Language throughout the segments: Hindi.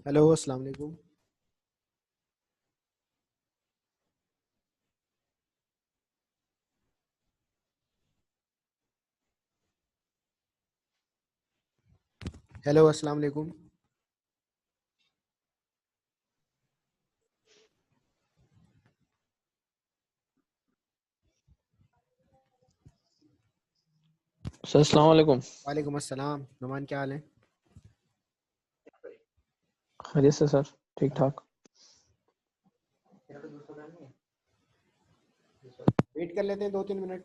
हेलो, अस्सलाम वालेकुम। हेलो, अस्सलाम वालेकुम। सर अस्सलाम वालेकुम। वालेकुम अस्सलाम। नुमान, क्या हाल है? खैरियत से सर, ठीक ठाक। वेट कर लेते हैं 2-3 मिनट।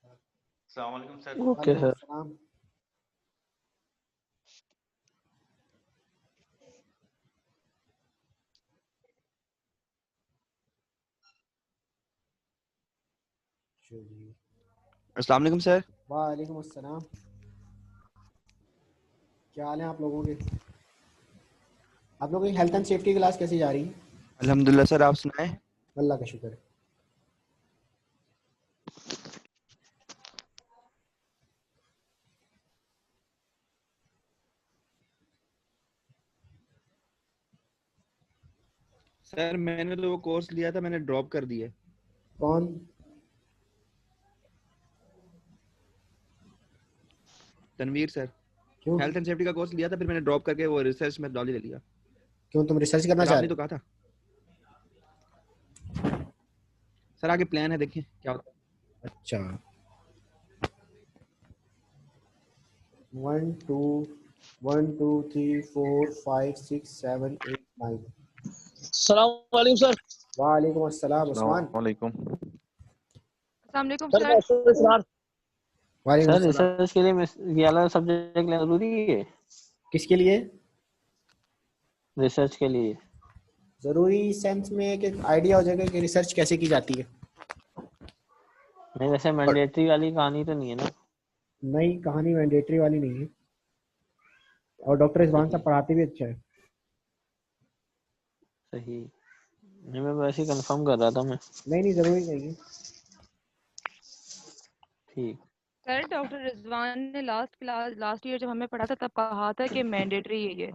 अस्सलाम वालेकुम सर। ओके वालेकुम सर। अस्सलाम। चलिए। अस्सलाम वालेकुम सर। वालेकुम अस्सलाम। क्या हाल है आप लोगों के? आप लोगों की हेल्थ एंड सेफ्टी क्लास कैसी जा रही है? अल्हम्दुलिल्लाह सर, आप सुनाएं। अल्लाह का शुक्र है। सर मैंने तो वो कोर्स लिया था, मैंने ड्रॉप कर दिया। कौन? तनवीर सर। क्यों? हेल्थ एंड सेफ्टी का कोर्स लिया था, फिर मैंने ड्रॉप करके वो रिसर्च मेथोडोलॉजी ले लिया। क्यों, तुम रिसर्च करना सर चाह आपने रहे तो हो? कहा था। सर आगे प्लान है, देखिए क्या होता है। अच्छा। 1 2 1 2 3 4 5 6 7 8 9। अस्सलाम वालेकुम सर। वालेकुम अस्सलाम उस्मान। अस्सलाम वालेकुम। अस्सलाम वालेकुम सर मैं सर। सर वालेकुम सर अस्सलाम। रिसर्च के लिए ये वाला सब्जेक्ट लेना जरूरी है। किसके लिए? रिसर्च के लिए। ज़रूरी सेंस में है कि आइडिया हो जाएगा कि रिसर्च कैसे की जाती है। नहीं, वैसे और मैंडेटरी वाली कहानी तो नहीं है ना। नई कहानी मैंडेटरी वाली नहीं है। और डॉक्टर इरफान सही साहब पढ़ाते भी अच्छा है। सही। नहीं, मैं वैसे ही कंफर्म कर रहा था मैं। नहीं नहीं, ज़रूरी नहीं है। ठीक। सर डॉक्टर रिजवान ने लास्ट ईयर जब हमें पढ़ा था तब कहा था कि मैंडेटरी है ये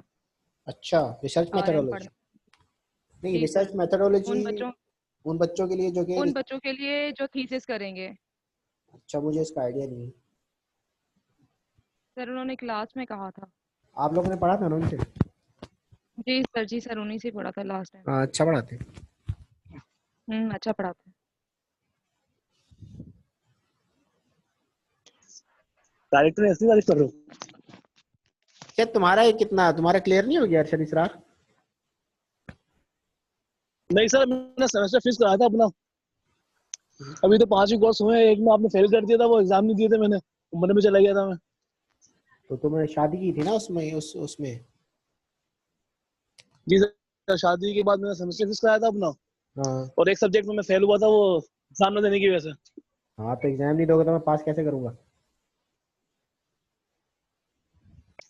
अच्छा, रिसर्च आरएम मेथोडोलॉजी। पढ़ना। नहीं, जी रिसर्च सर। मेथोडोलॉजी उन बच्चों उन बच्चों के लिए जो कि उन बच्चों के लिए जो थीसिस करेंगे। अच्छा, मुझे इसका आइडिया नहीं है। सर उन्होंने क्लास में कहा था। आप लोगों ने पढ़ा था ना उनसे? जी सर उन्हीं से पढ़ा था लास्ट टाइम। हाँ, अच्छा पढ़ाते हैं। अच्छा पढ़ाते हैं। डायरेक्टर ऐसी बात कर रहे हो? क्या तुम्हारा ये कितना तुम्हारा क्लियर नहीं हो गया अरशद इसरार? नहीं सर, मैंने सेमेस्टर फीस कराया था अपना। अभी तो 5 ही कोर्स हुए हैं, एक में आपने फेल कर दिया था, वो एग्जाम नहीं दिए थे मैंने, उम्र में चला गया था मैं। तो तुमने शादी की थी ना उसमें उसमें। जी सर, शादी के बाद मैंने सेमेस्टर फीस कराया था अपना। हाँ। और एक सब्जेक्ट में मैं फेल हुआ था, वो एग्जाम न देने की वजह से। हाँ, तो एग्जाम नहीं दोगे तो मैं पास कैसे करूंगा?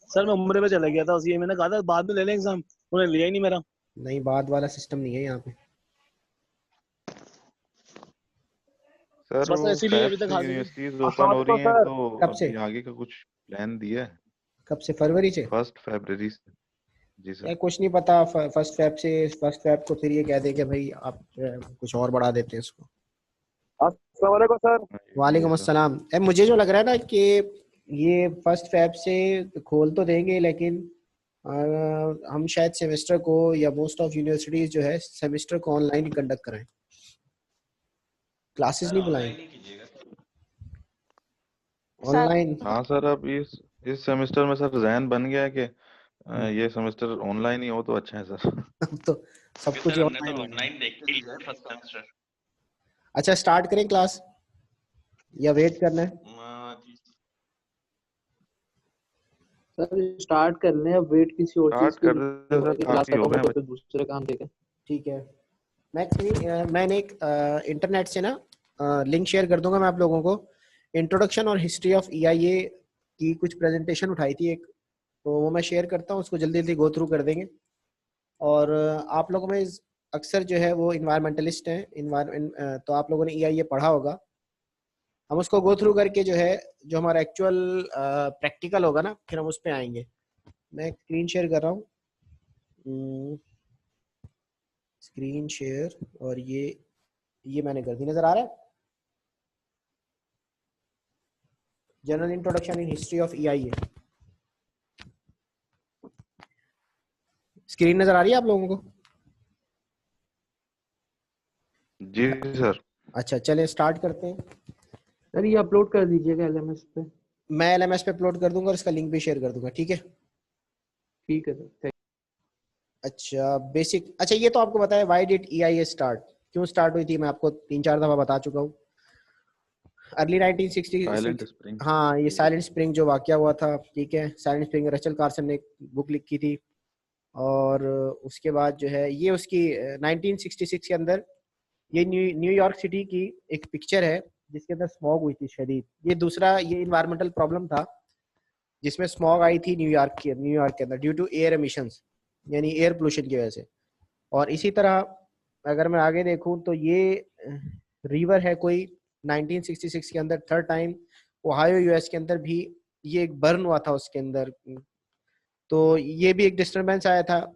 सर मैं उम्र में चला गया था, ये मैंने कहा था बाद में ले लें एग्जाम, उन्होंने लिया ही नहीं मेरा। नहीं, बाद वाला सिस्टम नहीं है यहाँ पे। सर बस वो इसीलिए फैब अभी तक से हाजिर यूनिवर्सिटीज ओपन हो रही नहीं। हैं, सर तो कब से? अभी आगे का कुछ प्लान दिया है? कब से, फरवरी से? 1 फरवरी से। जी या सर। कुछ नहीं पता। फर्स्ट फेब से, फर्स्ट फेब को फिर ये कह दे कि भाई आप कुछ और बढ़ा देते हैं इसको। अस्सलाम वालेकुम सर। ये भी है वालेकुम सर। अस्सलाम। मुझे जो लग रहा है ना कि ये फर्स्ट फेब से खोल तो देंगे, लेकिन अ, हम शायद सेमेस्टर को, या मोस्ट ऑफ यूनिवर्सिटीज जो है सेमेस्टर को ऑनलाइन ही कंडक्ट कराएं। क्लासेस सर नहीं बुलाएं। ऑनलाइन ही कीजिएगा। Sir online. हाँ सर, अब इस सेमेस्टर में सर जहन बन गया है कि ये सेमेस्टर ऑनलाइन ही हो तो अच्छा है सर। अब तो सब क्योंकि कुछ सर ही हमने तो ऑनलाइन हो गया है। ऑनलाइन देख के लिया है फर्स्ट सेमेस्टर। अच्छा, स्टार्ट करें क्लास या वेट करना है? सर स्टार्ट कर लें, अब वेट किसी और चीज स्टार्ट के कर लिए दें हो रहा सर, है कि क्लास काफी हो खत्म गए हो हैं तो बच्चे। फिर दूसरे काम देखें। ठीक है। मैंने एक इंटरनेट से ना लिंक शेयर कर दूंगा मैं आप लोगों को। इंट्रोडक्शन और हिस्ट्री ऑफ ईआईए की कुछ प्रेजेंटेशन उठाई थी एक, तो वो मैं शेयर करता हूँ, उसको जल्दी जल्दी गो थ्रू कर देंगे। और आप लोगों में अक्सर जो है वो इन्वायरमेंटलिस्ट हैं, इन्वायरमेंट, तो आप लोगों ने ईआईए पढ़ा होगा। हम उसको गो थ्रू करके जो है, जो हमारा एक्चुअल प्रैक्टिकल होगा ना, फिर हम उस पर आएंगे। मैं स्क्रीन शेयर कर रहा हूँ, स्क्रीन शेयर, और ये मैंने कर दी, नजर आ रहा है? General introduction in history of EIA. Screen नजर आ रही है आप लोगों को? जी सर। अच्छा, चले स्टार्ट करते हैं। सर ये अपलोड कर दीजिएगा LMS पे। मैं LMS पे अपलोड कर दूंगा और इसका लिंक भी शेयर कर दूंगा, ठीक है? ठीक है सर। अच्छा, बेसिक, अच्छा ये तो आपको बताया व्हाई डिड ईआईए स्टार्ट, क्यों स्टार्ट हुई थी, मैं आपको 3-4 दफा बता चुका हूँ। Early 1960, silent spring. हाँ, ये साइलेंट स्प्रिंग जो वाकया हुआ था, ठीक है, साइलेंट स्प्रिंग, रचल कार्सन ने एक बुक लिखी थी, और उसके बाद जो है ये उसकी 1966 के अंदर ये न्यूयॉर्क सिटी की एक पिक्चर है जिसके अंदर स्मॉग हुई थी शदीद। ये दूसरा ये इन्वायरमेंटल प्रॉब्लम था जिसमें स्मॉग आई थी न्यूयॉर्क के अंदर ड्यू टू एयर एमिशंस, यानी एयर पोल्यूशन की वजह से। और इसी तरह अगर मैं आगे देखूं तो ये रिवर है कोई 1966 के अंदर थर्ड टाइम ओहायो यूएस के अंदर भी ये एक बर्न हुआ था उसके अंदर, तो ये भी एक डिस्टरबेंस आया था।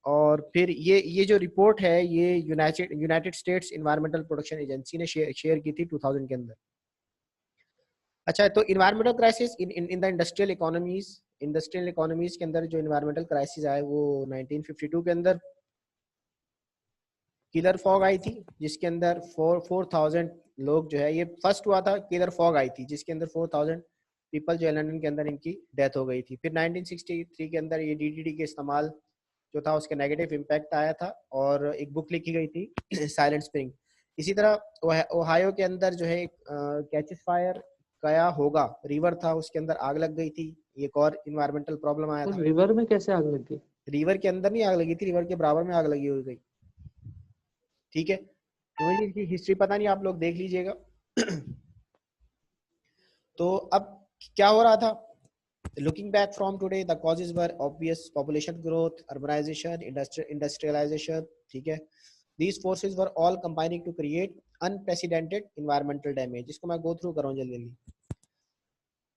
और फिर ये जो रिपोर्ट है ये United states environmental protection agency ने शेयर की थी 2000 के अंदर। अच्छा, तो environmental crisis in the industrial economies के अंदर जो इन्वायरमेंटल क्राइसिस आए वो 1952 के अंदर किलर फॉग आई थी जिसके अंदर 4,000 लोग जो है, ये फर्स्ट हुआ था किलर फॉग आई थी जिसके अंदर 4,000 पीपल जो लंदन के अंदर इनकी डेथ हो गई थी। फिर 1963 के अंदर ये डीडीटी के इस्तेमाल जो था उसका नेगेटिव इम्पैक्ट आया था और एक बुक लिखी गई थी साइलेंट स्प्रिंग। इसी तरह ओहायो के अंदर जो है कैचेस फायर कया होगा रिवर था, उसके अंदर आग लग गई थी, एक और इन्वायरमेंटल प्रॉब्लम आया था। रिवर में कैसे आग लग गई? रिवर के अंदर नहीं आग लगी थी, रिवर के बराबर में आग लगी हुई गई, ठीक है? तो मुझे इसकी हिस्ट्री पता नहीं, आप लोग देख लीजिएगा। तो अब क्या हो रहा था? Looking back from today, the causes were obvious: population growth, urbanization, industrialization, ठीक है? These forces were all combining to create unprecedented environmental damage। इसको मैं go through कर रहा हूँ जल्दी।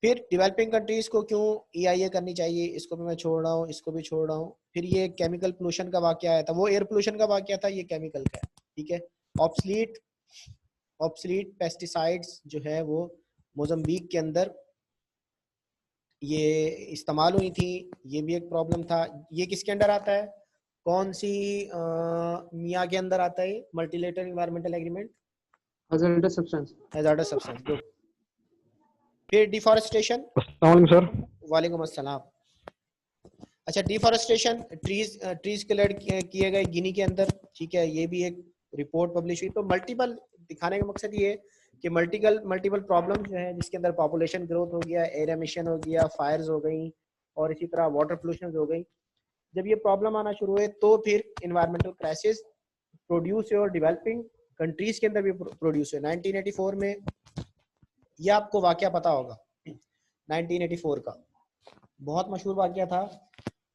फिर डेवलपिंग कंट्रीज को क्यों EIA करनी चाहिए, इसको भी मैं छोड़ रहा हूँ, इसको भी छोड़ रहा हूँ। फिर ये केमिकल पोल्यूशन का वाकया आया था, वो एयर पोल्यूशन का वाकया था, ये केमिकल का है, ठीक है? ऑब्सलीट पेस्टिसाइड्स जो है वो मोजम्बिक के अंदर ये इस्तेमाल हुई थी, ये भी एक प्रॉब्लम था। ये किसके अंडर आता है, कौन सी मिया के अंदर आता है? Multilateral environmental agreement, hazardous substance। Hazards substance, good. फिर डिफॉरेस्टेशन, सर। वालेकुम अस्सलाम। अच्छा, डिफॉरेस्टेशन, ट्रीज कलर किए गए गिनी के अंदर, ठीक है, ये भी एक रिपोर्ट पब्लिश हुई। तो मल्टीपल दिखाने का मकसद ये है कि मल्टीपल प्रॉब्लम जो है जिसके अंदर पॉपुलेशन ग्रोथ हो गया, एयर एमिशन हो गया, फायर्स हो गई, और इसी तरह वाटर पोल्यूशन हो गई। जब ये प्रॉब्लम आना शुरू हुए तो फिर इन्वायरमेंटल क्राइसिस प्रोड्यूस हुए और डेवलपिंग कंट्रीज के अंदर भी प्रोड्यूस हुए। 1984 में, ये आपको वाकया पता होगा, 1984 का बहुत मशहूर वाकया था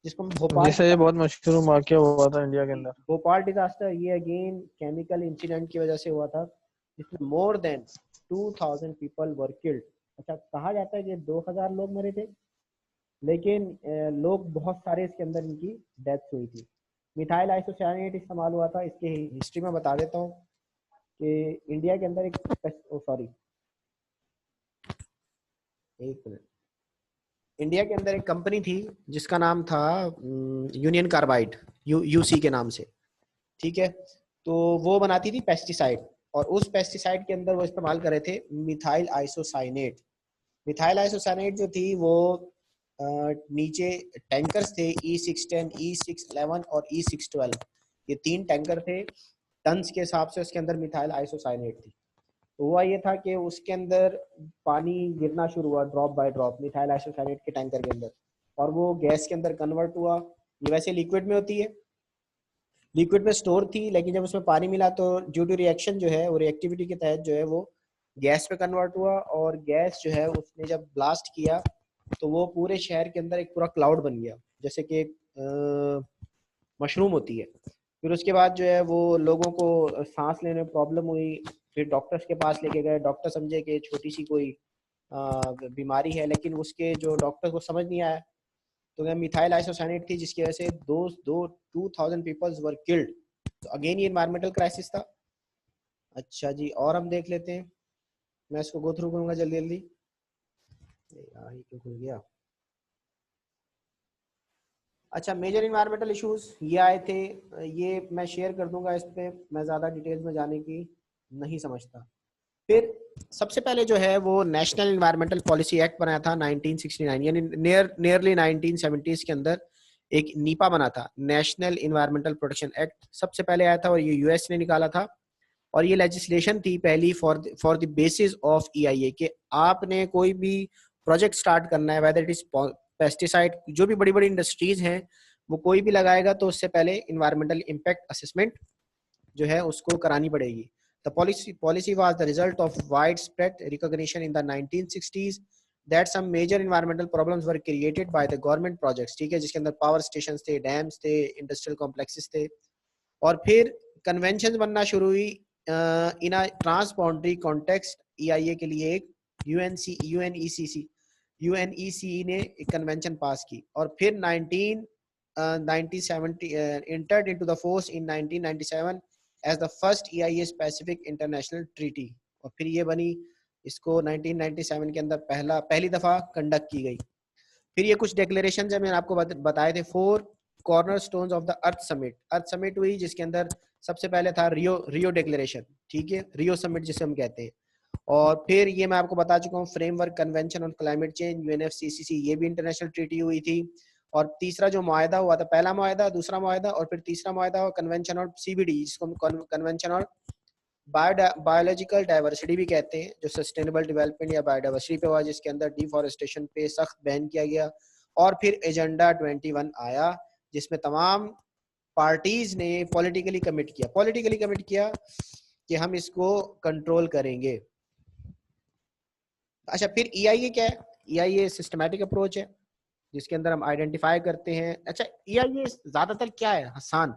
जिसको भोपाल, जैसे ये बहुत मशहूर वाकया हुआ था इंडिया के अंदर, भोपाल डिजास्टर। ये अगेन केमिकल इंसिडेंट की वजह से हुआ था जिसमें more than 2000 people were killed. अच्छा, कहा जाता है कि 2000 लोग मरे थे, लेकिन लोग बहुत सारे इसके अंदर इनकी डेथ हुई थी। मिथाइल आइसोसाइनेट इस्तेमाल हुआ था। इसकी हिस्ट्री में बता देता हूँ कि इंडिया के अंदर एक मिनट, इंडिया के अंदर एक कंपनी थी जिसका नाम था यूनियन कार्बाइड, यूसी के नाम से, ठीक है? तो वो बनाती थी पेस्टिसाइड, और उस पेस्टिसाइड के अंदर वो इस्तेमाल कर रहे थे मिथाइल आइसोसाइनेट। मिथाइल आइसोसाइनेट जो थी वो नीचे टैंकर्स थे, E610, E611 और E612, ये 3 टैंकर थे, टन्स के हिसाब से उसके अंदर मिथाइल आइसोसाइनेट थी। तो हुआ ये था कि उसके अंदर पानी गिरना शुरू हुआ drop by drop methyl isocyanate के टैंकर के अंदर, और वो गैस के अंदर कन्वर्ट हुआ। ये वैसे लिक्विड में होती है, लिक्विड में स्टोर थी, लेकिन जब उसमें पानी मिला तो ड्यू टू रिएक्शन जो है वो रिएक्टिविटी के तहत जो है वो गैस पे कन्वर्ट हुआ, और गैस जो है उसने जब ब्लास्ट किया तो वो पूरे शहर के अंदर एक पूरा क्लाउड बन गया, जैसे कि मशरूम होती है। फिर उसके बाद जो है वो लोगों को सांस लेने में प्रॉब्लम हुई, फिर डॉक्टर्स के पास लेके गए, डॉक्टर समझे कि छोटी सी कोई बीमारी है, लेकिन उसके जो डॉक्टर को समझ नहीं आया तो क्या मिथाइल आइसोसाइनेट थी जिसकी वजह से दो 2000 पीपल्स वर किल्ड। तो अगेन ये इन्वायरमेंटल क्राइसिस था। अच्छा जी, और हम देख लेते हैं, मैं इसको गो थ्रू करूंगा जल्दी जल्दी। यार ये क्यों खुल गया। अच्छा, मेजर इन्वायरमेंटल इश्यूज ये आए थे, ये मैं शेयर कर दूंगा, इस पे मैं ज़्यादा डिटेल्स में जाने की नहीं समझता। फिर सबसे पहले जो है वो नेशनल इन्वायरमेंटल पॉलिसी एक्ट बनाया था 1969, यानी नियरली 1970s के अंदर एक नीपा बना था, नेशनल इन्वायरमेंटल प्रोटेक्शन एक्ट सबसे पहले आया था और ये यूएस ने निकाला था। और ये लेजिस्लेशन थी पहली for the basis of EIA कि आपने कोई भी प्रोजेक्ट स्टार्ट करना है, वेदर इट इज पेस्टिसाइड, जो भी बड़ी बड़ी इंडस्ट्रीज हैं वो कोई भी लगाएगा तो उससे पहले इन्वायरमेंटल इम्पैक्ट असेसमेंट जो है उसको करानी पड़ेगी। The policy was the result of widespread recognition in the 1960s that some major environmental problems were created by the government projects, ठीक है, जिसके अंदर पावर स्टेशंस थे, डैम्स थे, इंडस्ट्रियल कॉम्प्लेक्सेस थे। और फिर कन्वेंशन बनना शुरू हुई इन अ ट्रांसबाउंड्री कॉन्टेक्स्ट। ईआईए के लिए एक यूएनईसीई ने एक कन्वेंशन पास की और फिर 1970 entered into the force in 1997 as the first EIA specific international treaty। और फिर ये बनी, इसको 1997 के अंदर पहली दफा कंडक्ट की गई। फिर ये कुछ डिक्लेरेशन है मैंने आपको बताए थे, 4 कॉर्नरस्टोन्स ऑफ द अर्थ समिट हुई, जिसके अंदर सबसे पहले था रियो डिक्लेरेशन, ठीक है, रियो समिट जिसे हम कहते हैं। और फिर ये मैं आपको बता चुका हूँ framework convention on climate change UNFCCC, ये भी इंटरनेशनल ट्रीटी हुई थी। और तीसरा जो मुआहदा हुआ था, पहला मुआहदा, दूसरा मुआहदा और फिर तीसरा मुआहदा हुआ कन्वेंशन ऑन सीबीडी, जिसको हम कन्वेंशन ऑन बायोलॉजिकल डाइवर्सिटी भी कहते हैं, जो सस्टेनेबल डेवलपमेंट या बायोडाइवर्सिटी पे हुआ, जिसके अंदर डिफॉरेस्टेशन पे सख्त बैन किया गया। और फिर एजेंडा 21 आया जिसमें तमाम पार्टीज ने पॉलिटिकली कमिट किया कि हम इसको कंट्रोल करेंगे। अच्छा, फिर ईआईए क्या है? ईआईए सिस्टमैटिक अप्रोच है जिसके अंदर हम आइडेंटिफाई करते हैं। अच्छा, ईआईए ज्यादातर क्या है हसन?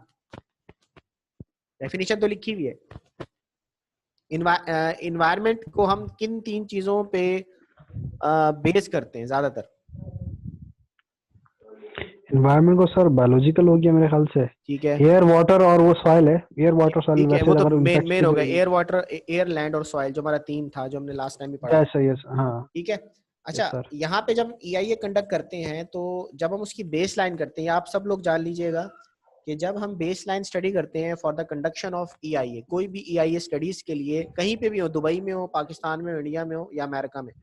डेफिनेशन तो लिखी हुई है। इन्वायरमेंट को हम किन 3 चीजों पे बेस करते हैं ज्यादातर? एनवायरनमेंट को सर बायोलॉजिकल हो गया मेरे ख्याल से, ठीक है, एयर वाटर और वो सॉइल है, एयर वाटर सॉइल, ठीक है, वैसे वो तो अगर मेन हो गया, एयर वाटर, एयर लैंड और सॉइल, जो हमारा 3 था जो हमने लास्ट टाइम भी पढ़ा। यस हाँ, ठीक है। अच्छा, सर। यहाँ पे जब ईआईए कंडक्ट करते हैं तो जब हम उसकी बेस लाइन करते हैं, आप सब लोग जान लीजिएगा कि जब हम बेस लाइन स्टडी करते हैं for the conduction of EIA, कोई भी ईआईए स्टडीज के लिए कहीं पे भी हो, दुबई में हो, पाकिस्तान में हो, इंडिया में हो या अमेरिका में,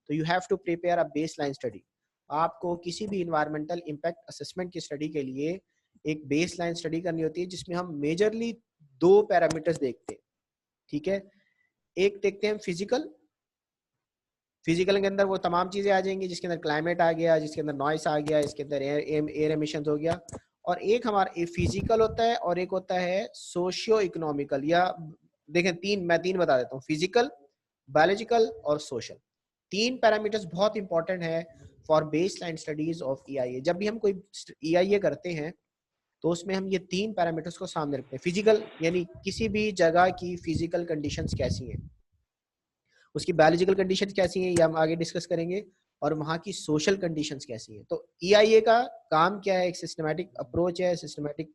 तो you have to prepare a baseline study. आपको किसी भी इन्वायरमेंटल इम्पैक्ट असेसमेंट की स्टडी के लिए एक बेस लाइन स्टडी करनी होती है, जिसमें हम मेजरली 2 पैरामीटर्स देखते हैं, ठीक है। एक देखते हैं फिजिकल के अंदर वो तमाम चीजें आ जाएंगी, जिसके अंदर क्लाइमेट आ गया, जिसके अंदर नॉइस आ गया, इसके अंदर एयर एमिशंस हो गया। और एक हमारा फिजिकल होता है और एक होता है सोशियो इकोनॉमिकल, या देखें मैं तीन बता देता हूँ, फिजिकल, बायोलॉजिकल और सोशल। 3 पैरामीटर्स बहुत इंपॉर्टेंट है for base line studies of EIA. जब भी हम कोई ईआईए करते हैं तो उसमें हम ये 3 पैरामीटर्स को सामने रखते हैं। फिजिकल यानी किसी भी जगह की फिजिकल कंडीशंस कैसी हैं, उसकी बायोलॉजिकल कंडीशंस कैसी हैं, ये हम आगे डिस्कस करेंगे, और वहाँ की सोशल कंडीशंस कैसी हैं। तो ईआईए का काम क्या है? एक सिस्टमैटिक अप्रोच है, सिस्टमैटिक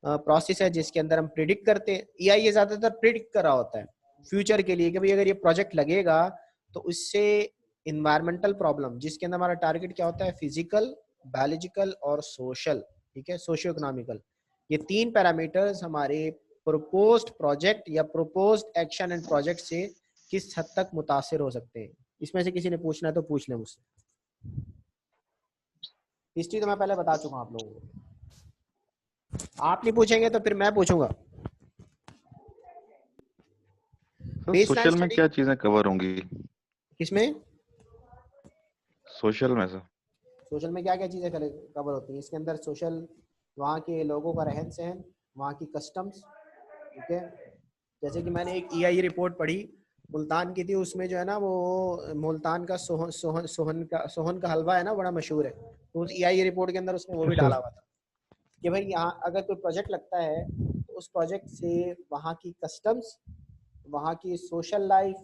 प्रोसेस है, जिसके अंदर हम प्रिडिक्ट करते हैं। ईआईए ज्यादातर प्रिडिक्ट कर रहा होता है फ्यूचर के लिए कि भाई अगर ये प्रोजेक्ट लगेगा तो उससे इन्वायरमेंटल प्रॉब्लम, जिसके अंदर हमारा टारगेट क्या होता है, फिजिकल, बायोलॉजिकल और सोशल, ठीक है, सोशियो इकोनॉमिकल। ये 3 पैरामीटर्स हमारे प्रोपोज्ड प्रोजेक्ट या प्रोपोज्ड एक्शन एंड प्रोजेक्ट से किस हद तक मुतासिर हो सकते हैं। इसमें से किसी ने पूछना है तो पूछ लें मुझसे। हिस्ट्री तो मैं पहले बता चुका हूं आप लोगों को, आप नहीं पूछेंगे तो फिर मैं पूछूंगा। सोशल में क्या चीजें कवर होंगी? किसमें? सोशल में सर। सोशल में क्या क्या चीजें कवर होती हैं? इसके अंदर सोशल, वहाँ के लोगों का रहन सहन, वहाँ की कस्टम्स, ठीक है। जैसे कि मैंने एक ईआईए रिपोर्ट पढ़ी मुल्तान की थी, उसमें जो है ना वो मुल्तान का सोहन का हलवा है ना, बड़ा मशहूर है। तो उस ईआईए रिपोर्ट के अंदर उसने वो भी डाला हुआ था कि भाई यहाँ अगर कोई प्रोजेक्ट लगता है तो उस प्रोजेक्ट से वहाँ की कस्टम्स, वहाँ की सोशल लाइफ,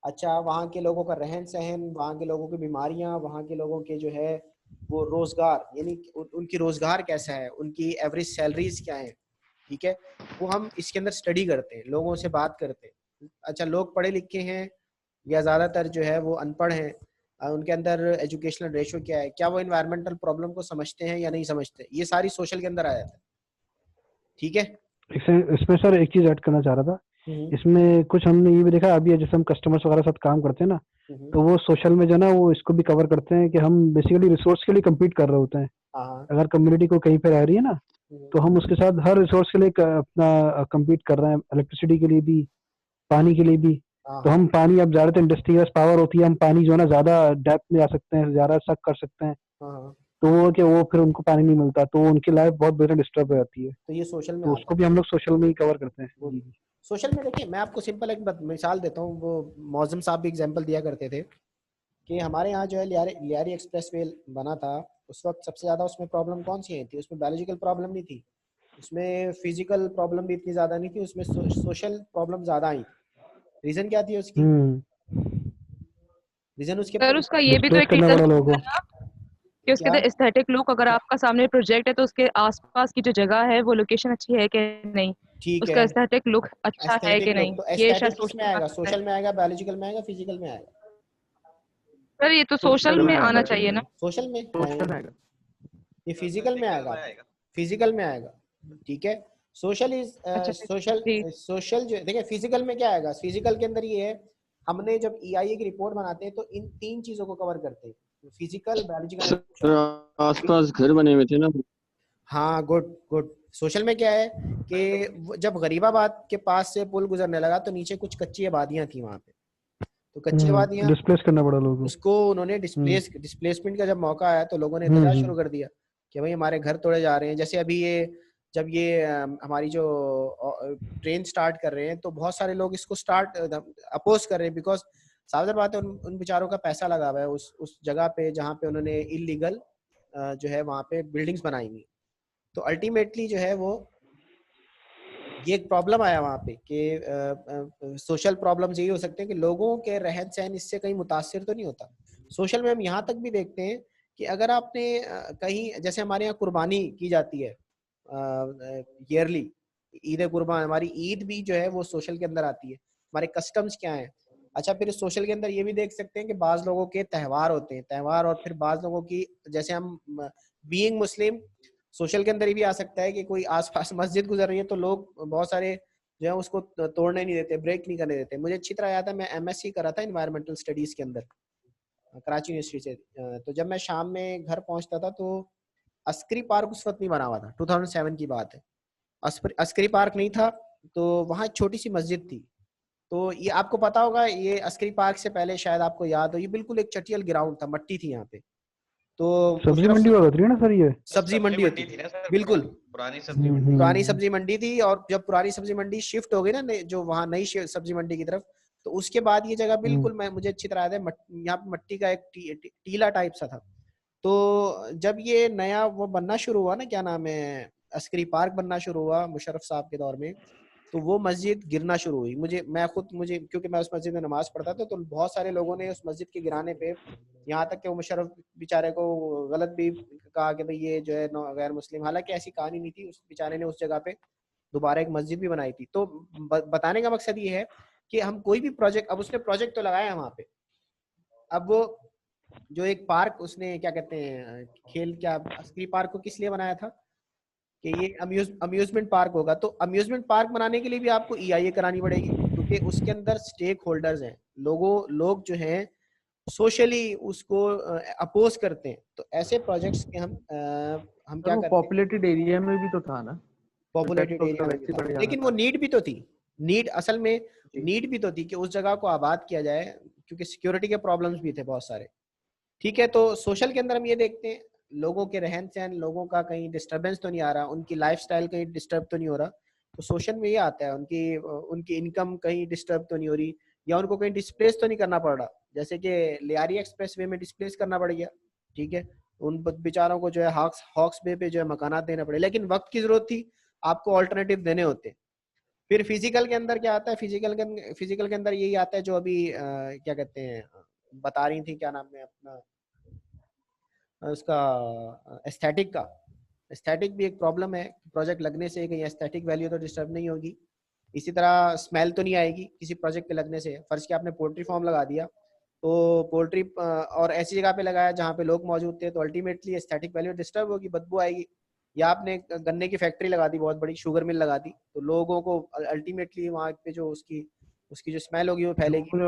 अच्छा वहाँ के लोगों का रहन सहन, वहाँ के लोगों की बीमारियाँ, वहाँ के लोगों के जो है वो रोजगार यानी उनकी रोजगार कैसा है, उनकी एवरेज सैलरीज क्या है, ठीक है, वो हम इसके अंदर स्टडी करते हैं, लोगों से बात करते हैं। अच्छा, लोग पढ़े लिखे हैं या ज्यादातर जो है वो अनपढ़ हैं, उनके अंदर एजुकेशनल रेशो क्या है, क्या वो इन्वायरमेंटल प्रॉब्लम को समझते हैं या नहीं समझते, ये सारी सोशल के अंदर आ जाता है। ठीक है। इसमें सर एक चीज ऐड करना चाह रहा था। इसमें कुछ हमने ये भी देखा अभी, जैसे हम कस्टमर्स वगैरह साथ काम करते हैं ना, तो वो सोशल में जो है ना वो इसको भी कवर करते हैं कि हम बेसिकली रिसोर्स के लिए कम्पीट कर रहे होते हैं। हाँ अगर कम्युनिटी को कहीं पे रह रही है ना, तो हम उसके साथ हर रिसोर्स के लिए अपना कम्पीट कर रहे हैं, इलेक्ट्रिसिटी के लिए भी, पानी के लिए भी। हाँ तो हम पानी, अब ज्यादातर इंडस्ट्रियल पावर होती है, हम पानी जो है ना ज्यादा डेप्थ में जा सकते हैं, ज्यादा सक कर सकते हैं, हाँ। तो वो कि वो फिर उनको पानी नहीं मिलता, तो उनकी लाइफ बहुत बेहतर डिस्टर्ब हो जाती है। तो ये सोशल में तो आता उसको भी हम लोग सोशल में ही कवर करते हैं। है। सोशल में देखिए, मैं आपको सिंपल एक मिसाल देता हूँ, वो मौजम साहब भी एग्जांपल दिया करते थे कि हमारे यहाँ जो है लियारी एक्सप्रेस वे बना था, उस वक्त सबसे ज्यादा उसमें प्रॉब्लम कौन सी आई थी? उसमें बायोलॉजिकल प्रॉब्लम नहीं थी, उसमें फिजिकल प्रॉब्लम भी इतनी ज्यादा नहीं थी, उसमें सोशल प्रॉब्लम ज्यादा आई। रीजन क्या थी उसकी? रीजन उसके सर उसका ये भी तो डिस्प्लेस एक करना रीजन पड़ा लोगों है को। ना कि उसके क्या? अंदर एस्थेटिक लुक, अगर आपका सामने प्रोजेक्ट है तो उसके आसपास की जो जगह है वो लोकेशन अच्छी है कि नहीं, ठीक उसका है, एस्थेटिक लुक अच्छा है एस्थेटिक कि लुक नहीं, तो ये शायद एस्थेटिक किस में सोशल में आएगा? आता है। सोशल में आएगा, बायोलॉजिकल में आएगा, फिजिकल में आएगा? सर ये तो सोशल सोशल में में आना आएगा, चाहिए ना। सोशल में सोशल में नहीं, आएगा। ये फिजिकल में आएगा, फिजिकल में आएगा। ठीक है। सोशल इज अच्छा सोशल, जी। सोशल जो देखिए फिजिकल में क्या आएगा, फिजिकल के अंदर ये है, हमने जब ईआईए की रिपोर्ट बनाते हैं तो इन 3 चीजों को कवर करते हैं, फिजिकल, बायोलॉजिकल। सर आसपास घर बने हुए थे ना। हाँ, गुड गुड। सोशल में क्या है कि जब गरीबाबाद के पास से पुल गुजरने लगा तो नीचे कुछ कच्ची आबादियां थी वहां पे, तो कच्ची आबादियां, डिस्प्लेस करना पड़ा लोगों को। उसको उन्होंने डिस्प्लेसमेंट का जब मौका आया तो लोगों ने एहतजाज शुरू कर दिया कि भाई हमारे घर तोड़े जा रहे हैं। जैसे अभी ये जब ये हमारी जो ट्रेन स्टार्ट कर रहे हैं तो बहुत सारे लोग इसको अपोज कर रहे हैं, बिकॉज सावधान बात है, उन बेचारों का पैसा लगा हुआ है उस जगह पे जहाँ पे उन्होंने इलीगल जो है वहाँ पे बिल्डिंग्स बनाई हुई। तो अल्टीमेटली जो है वो ये एक प्रॉब्लम आया वहाँ पे कि सोशल प्रॉब्लम्स यही हो सकते हैं कि लोगों के रहन सहन इससे कहीं मुतासिर तो नहीं होता। सोशल में हम यहाँ तक भी देखते हैं कि अगर आपने कहीं, जैसे हमारे यहाँ कुर्बानी की जाती है ईयरली, ईद कुर्बान, हमारी ईद भी जो है वो सोशल के अंदर आती है। हमारे कस्टम्स क्या हैं? अच्छा, फिर सोशल के अंदर ये भी देख सकते हैं कि बाज लोगों के त्यौहार होते हैं, त्यौहार, और फिर बाज लोगों की, जैसे हम बीइंग मुस्लिम, सोशल के अंदर ये भी आ सकता है कि कोई आसपास मस्जिद गुजर रही है तो लोग बहुत सारे जो है उसको तोड़ने नहीं देते, ब्रेक नहीं करने देते। मुझे अच्छी तरह याद है, मैं एमएससी कर रहा था इन्वायरमेंटल स्टडीज के अंदर कराची यूनिवर्सिटी से, तो जब मैं शाम में घर पहुंचता था तो अस्करी पार्क उस वक्त नहीं बना हुआ था, 2007 की बात है, अस्करी पार्क नहीं था, तो वहाँ एक छोटी सी मस्जिद थी। तो ये आपको पता होगा, ये अस्करी पार्क से पहले शायद आपको याद हो, ये बिल्कुल एक चटियल ग्राउंड था, मट्टी थी यहाँ पे। तो सब्जी मंडी हुआ करती है ना सर ये? सब्जी मंडी होती थी बिल्कुल, पुरानी सब्जी मंडी। पुरानी सब्जी मंडी थी। और जब पुरानी सब्जी मंडी शिफ्ट हो गई ना जो वहाँ नई सब्जी मंडी की तरफ, तो उसके बाद ये जगह बिल्कुल, मैं मुझे अच्छी तरह याद है, यहाँ पे मट्टी का एक टीला टाइप सा था। तो जब ये नया वो बनना शुरू हुआ ना, क्या नाम है, अस्करी पार्क बनना शुरू हुआ मुशर्रफ साहब के दौर में, तो वो मस्जिद गिरना शुरू हुई। मुझे क्योंकि मैं उस मस्जिद में नमाज पढ़ता था, तो बहुत सारे लोगों ने उस मस्जिद के गिराने पे, यहाँ तक कि वो मुशर्रफ बेचारे को गलत भी कहा कि भाई ये जो है गैर मुस्लिम, हालांकि ऐसी कहानी नहीं थी, उस बेचारे ने उस जगह पे दोबारा एक मस्जिद भी बनाई थी। तो बताने का मकसद ये है कि हम कोई भी प्रोजेक्ट, अब उसने प्रोजेक्ट तो लगाया वहाँ पे, अब वो जो एक पार्क उसने क्या कहते हैं खेल, क्या अस्करी पार्क को किस लिए बनाया था कि ये अम्यूजमेंट पार्क होगा। तो अम्यूजमेंट पार्क बनाने के लिए भी आपको ईआईए करानी पड़ेगी, क्योंकि उसके अंदर स्टेक होल्डर्स हैं, लोग जो हैं सोशली उसको अपोज करते हैं। तो ऐसे प्रोजेक्ट्स के हम क्या करते हैं, पॉपुलेटेड एरिया में भी तो था ना, पॉपुलेटेड एरिया में भी था, लेकिन वो नीड भी तो थी, नीड असल में नीड भी तो थी कि उस जगह को आबाद किया जाए, क्योंकि सिक्योरिटी के प्रॉब्लम्स भी थे बहुत सारे। ठीक है। तो सोशल के अंदर हम ये देखते हैं लोगों के रहन सहन, लोगों का कहीं डिस्टरबेंस तो नहीं आ रहा, उनकी लाइफस्टाइल कहीं डिस्टर्ब तो नहीं हो रहा। तो सोशल में ये आता है उनकी इनकम कहीं डिस्टर्ब तो नहीं हो रही, या उनको कहीं डिस्प्लेस तो नहीं करना पड़ रहा, जैसे कि लियारी एक्सप्रेस वे में डिस्प्लेस करना पड़ गया। ठीक है, उन बेचारों को जो है हॉक्स बे पे जो है मकानात देना पड़े, लेकिन वक्त की जरूरत थी, आपको ऑल्टरनेटिव देने होते। फिर फिजिकल के अंदर क्या आता है, फिजिकल के अंदर यही आता है जो अभी क्या कहते हैं बता रही थी, क्या नाम है अपना, उसका एस्थेटिक का, एस्थेटिक भी एक प्रॉब्लम है। प्रोजेक्ट लगने से कहीं एस्थेटिक वैल्यू तो डिस्टर्ब नहीं होगी, इसी तरह स्मेल तो नहीं आएगी किसी प्रोजेक्ट के लगने से। फर्ज किया आपने पोल्ट्री फार्म लगा दिया, तो पोल्ट्री और ऐसी जगह पे लगाया जहाँ पे लोग मौजूद थे, तो अल्टीमेटली एस्थेटिक वैल्यू डिस्टर्ब होगी, बदबू आएगी। या आपने गन्ने की फैक्ट्री लगा दी, बहुत बड़ी शुगर मिल लगा दी, तो लोगों को अल्टीमेटली वहाँ पे जो उसकी उसकी जो स्मेल होगी वो फैलेगी।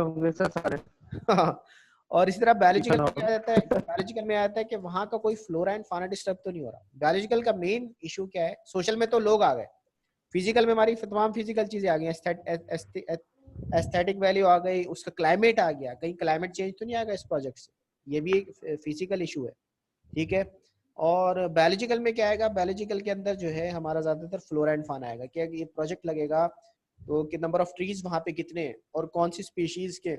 और इसी तरह बायोलॉजिकल में क्या जाता है, बायोलॉजिकल में आता है कि वहाँ का कोई फ्लोरा एंड फाना डिस्टर्ब तो नहीं हो रहा। बायोलॉजिकल का मेन इशू क्या है, सोशल में तो लोग आ गए, फिजिकल में हमारी तमाम फिजिकल चीजें आ गई, एस्थेटिक वैल्यू आ गई, उसका क्लाइमेट आ गया, कहीं क्लाइमेट चेंज तो नहीं आ गया इस प्रोजेक्ट से, ये भी एक फिजिकल इशू है, ठीक है। और बायोलॉजिकल में क्या आएगा, बायोलॉजिकल के अंदर जो है हमारा ज्यादातर फ्लोरा एंड फाना आएगा, क्या ये प्रोजेक्ट लगेगा तो कि नंबर ऑफ ट्रीज वहां पे कितने हैं और कौन सी स्पीशीज के।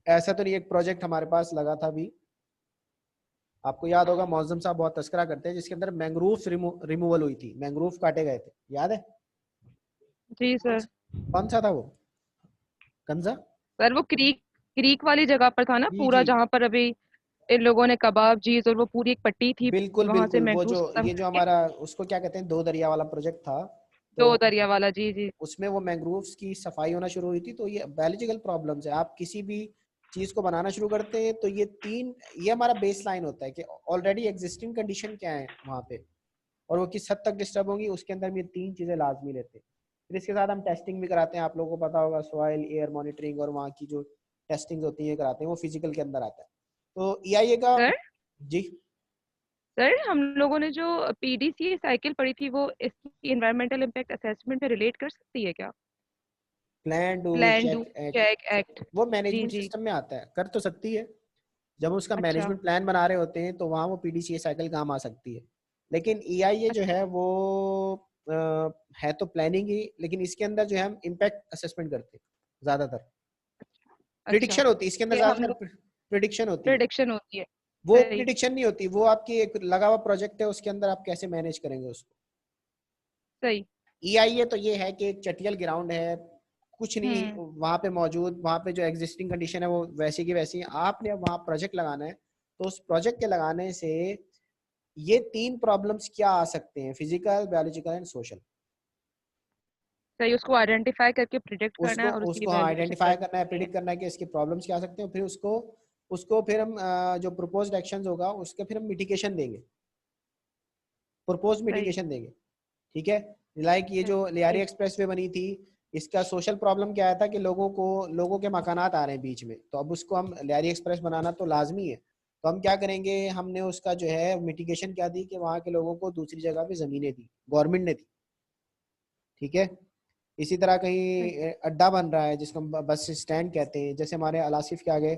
ऐसा तो नहीं, एक प्रोजेक्ट हमारे पास लगा था अभी, आपको याद होगा मौजम साहब बहुत तस्करा करते हैं, जिसके अंदर मैंग्रोव रिमूवल हुई थी, मैंग्रोव काटे गए थे, याद है? जी सर। कौन सा था वो, कंजा? सर वो क्रीक क्रीक वाली जगह पर था ना जी पूरा, जी, जहाँ पर अभी इन लोगों ने कबाब चीज और वो पूरी एक पट्टी थी, बिल्कुल वहां से बिल्कुल। वो मैंग्रोव जो खत्म ये जो करके। हमारा उसको क्या कहते हैं, दो दरिया वाला प्रोजेक्ट था, दो तो दरिया वाला, जी जी। उसमें वो मैंग्रोव्स की सफाई होना शुरू हुई थी। तो ये बायोलॉजिकल प्रॉब्लम्स है, आप किसी भी चीज को बनाना शुरू करते हैं तो ये तीन, ये हमारा बेस लाइन होता है कि ऑलरेडी एग्जिस्टिंग कंडीशन क्या है वहाँ पे और वो किस हद तक डिस्टर्ब होंगी, उसके अंदर हम ये तीन चीजें लाजमी लेते हैं। फिर इसके साथ हम टेस्टिंग भी कराते हैं, आप लोगों को पता होगा सॉइल एयर मॉनिटरिंग और वहाँ की जो टेस्टिंग होती है कराते हैं, वो फिजिकल के अंदर आता है। तो EIA का सर जी, सर हम लोगों ने जो PDCA साइकिल पढ़ी थी वो इसकी एनवायरमेंटल इम्पैक्ट असेसमेंट में रिलेट कर सकती है क्या? Plan do plan do check check act, act. वो जी मैनेजमेंट जी। सिस्टम में आता है, कर तो सकती है। जब हम उसका अच्छा मैनेजमेंट प्लान बना रहे होते हैं तो वहाँ वो PDCA साइकिल काम आ सकती है। लेकिन EIA जो अच्छा है वो अ, है तो प्लानिंग ही, लेकिन इसके अंदर जो है हम इम्पैक्ट असेसमेंट करते हैं ज्यादातर। अच्छा। प्रिडिक्शन होती है इसके अंदर, ये हम लोग ज्यादातर प्रिडिक्शन होती है। प्रेडिक्शन होती है। वो सही प्रिडिक्शन नहीं होती, वो आपकी एक लगा हुआ प्रोजेक्ट है, उसके अंदर आप कैसे मैनेज करेंगे उसको। सही। EIA तो ये है कि एक चटियल ग्राउंड है, कुछ नहीं हम्म। वहां पे मौजूद, वहां पे जो एग्जिस्टिंग कंडीशन है वो वैसी की वैसी, आपने वहां प्रोजेक्ट लगाना है, तो उस प्रोजेक्ट के लगाने से ये तीन प्रॉब्लम्स क्या आ सकते हैं, फिजिकल बायोलॉजिकल एंड सोशल। सही, उसको आइडेंटिफाई करके प्रिडिक्ट करना उसको है और उसकी उसको हाँ इवैल्यूएशन आइडेंटिफाई करना है, करनी है। प्रिडिक्ट करना है कि इसके प्रॉब्लम्स क्या आ सकते हैं, फिर उसको उसको फिर हम जो प्रपोज्ड एक्शंस होगा उसके फिर हम मिटिगेशन देंगे, प्रपोज्ड सही मिटिगेशन देंगे, ठीक है। लाइक ये जो लियारी सही। एक्सप्रेसवे बनी थी, इसका सोशल प्रॉब्लम क्या आया था कि लोगों के मकानात आ रहे हैं बीच में, तो अब उसको हम लियारी एक्सप्रेस बनाना तो लाजमी है, तो हम क्या करेंगे, हमने उसका जो है मिटिगेशन क्या दी कि वहाँ के लोगों को दूसरी जगह पे जमीनें दी, गवर्नमेंट ने दी, ठीक है। इसी तरह सही। कहीं अड्डा बन रहा है जिसको हम बस स्टैंड कहते हैं, जैसे हमारे अलासिफ के आगे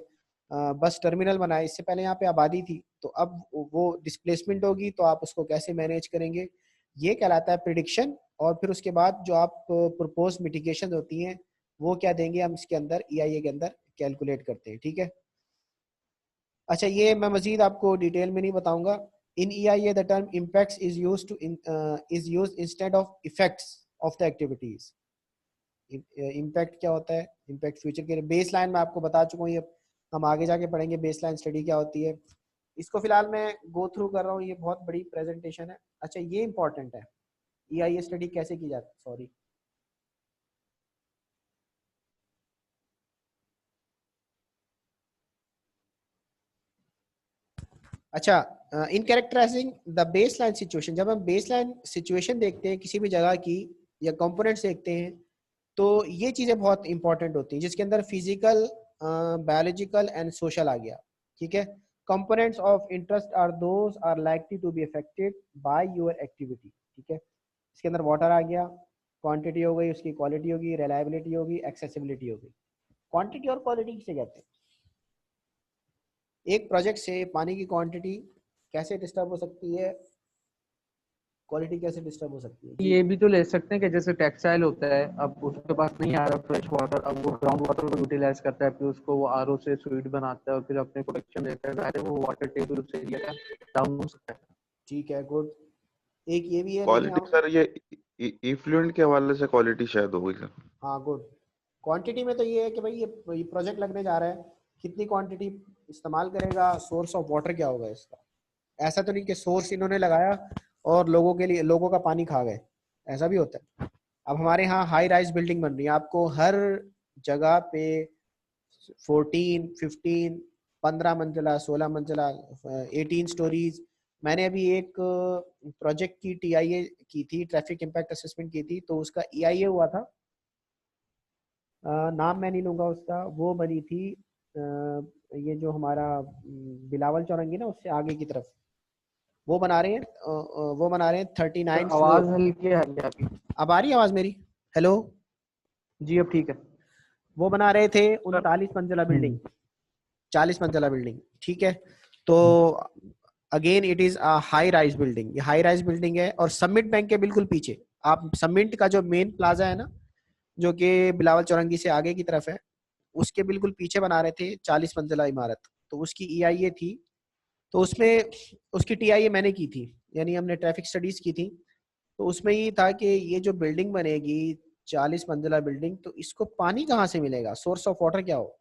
बस टर्मिनल बना है, इससे पहले यहाँ पे आबादी थी, तो अब वो डिस्प्लेसमेंट होगी, तो आप उसको कैसे मैनेज करेंगे, ये कहलाता है प्रिडिक्शन। और फिर उसके बाद जो आप प्रपोज मिटिगेशन होती हैं वो क्या देंगे, हम इसके अंदर EIA के अंदर कैलकुलेट करते हैं, ठीक है। अच्छा, ये मैं मजीद आपको डिटेल में नहीं बताऊंगा। इन EIA the term impacts is used instead of effects of the activities. Impact क्या होता है, इम्पैक्ट फ्यूचर के लिए, बेस लाइन में आपको बता चुका हूँ, ये हम आगे जाके पढ़ेंगे बेस लाइन स्टडी क्या होती है। इसको फिलहाल मैं गो थ्रू कर रहा हूँ, ये बहुत बड़ी प्रेजेंटेशन है। अच्छा, ये इंपॉर्टेंट है, EIA स्टडी कैसे की जाती है, सॉरी। अच्छा, in characterising the baseline situation, जब हम बेस लाइन सिचुएशन देखते हैं किसी भी जगह की या कंपोनेंट्स देखते हैं, तो ये चीज़ें बहुत इंपॉर्टेंट होती हैं, जिसके अंदर फिजिकल बायोलॉजिकल एंड सोशल आ गया, ठीक है। Components of interest are those are likely to be affected by your activity, ठीक है। इसके अंदर वाटर आ गया, क्वांटिटी हो गई, उसकी क्वालिटी होगी, रिलायबिलिटी होगी, एक्सेसिबिलिटी होगी। क्वांटिटी और क्वालिटी किसे कहते हैं, एक प्रोजेक्ट से पानी की क्वांटिटी कैसे डिस्टर्ब हो सकती है, क्वालिटी कैसे डिस्टर्ब हो सकती है जी। ये भी तो ले सकते हैं कि जैसे टेक्सटाइल होता है, अब उसके पास नहीं आ रहा फ्रेश वाटर, अब वो ग्राउंड वाटर को यूटिलाइज करता है, फिर उसको वो RO से फ्लूइड बनाता है और फिर अपने प्रोडक्शन देता है, पहले वो वाटर टेबल उस एरिया का डाउन हो सकता है। ठीक है, गुड। एक ये भी है, लेकिन क्वालिटी हम सर ये इफ्लुएंट के हवाले से क्वालिटी शायद हो गई सर। हाँ गुड। क्वांटिटी में तो ये है कि भाई ये प्रोजेक्ट लगने जा रहा है, कितनी क्वांटिटी इस्तेमाल करेगा, सोर्स ऑफ वाटर क्या होगा इसका, ऐसा तो नहीं कि सोर्स इन्होंने लगाया और लोगों के लिए लोगों का पानी खा गए, ऐसा भी होता है। अब हमारे यहाँ हाई राइज बिल्डिंग बन रही है, आपको हर जगह पे 14, 15, 15 मंजिला, 16 मंजिला, 18 स्टोरीज। मैंने अभी एक प्रोजेक्ट की टीआईए की थी, ट्रैफिक इम्पैक्ट असेसमेंट की थी, तो उसका ईआईए हुआ था, नाम मैं नहीं लूंगा उसका। वो बनी थी ये जो हमारा बिलावल चौरंगी ना, उससे आगे की तरफ, वो बना रहे हैं 39 आवाज फ्लोर। हल्की आ रही है आपकी। अब आ रही है आवाज मेरी? हेलो जी अब ठीक है। वो बना रहे थे 39 मंजिला बिल्डिंग, 40 मंजिला बिल्डिंग, ठीक है। तो again it is a high rise building, ये हाई राइज बिल्डिंग है और समिट बैंक के बिल्कुल पीछे, आप समिट का जो मेन प्लाजा है ना, जो कि बिलावल चौरंगी से आगे की तरफ है, उसके बिल्कुल पीछे बना रहे थे 40 मंजिला इमारत। तो उसकी ईआईए थी, तो उसमें उसकी टीआईए मैंने की थी, यानी हमने ट्रैफिक स्टडीज की थी। तो उसमें ये था कि ये जो बिल्डिंग बनेगी 40 मंजिला बिल्डिंग, तो इसको पानी कहाँ से मिलेगा, सोर्स ऑफ वाटर क्या हो।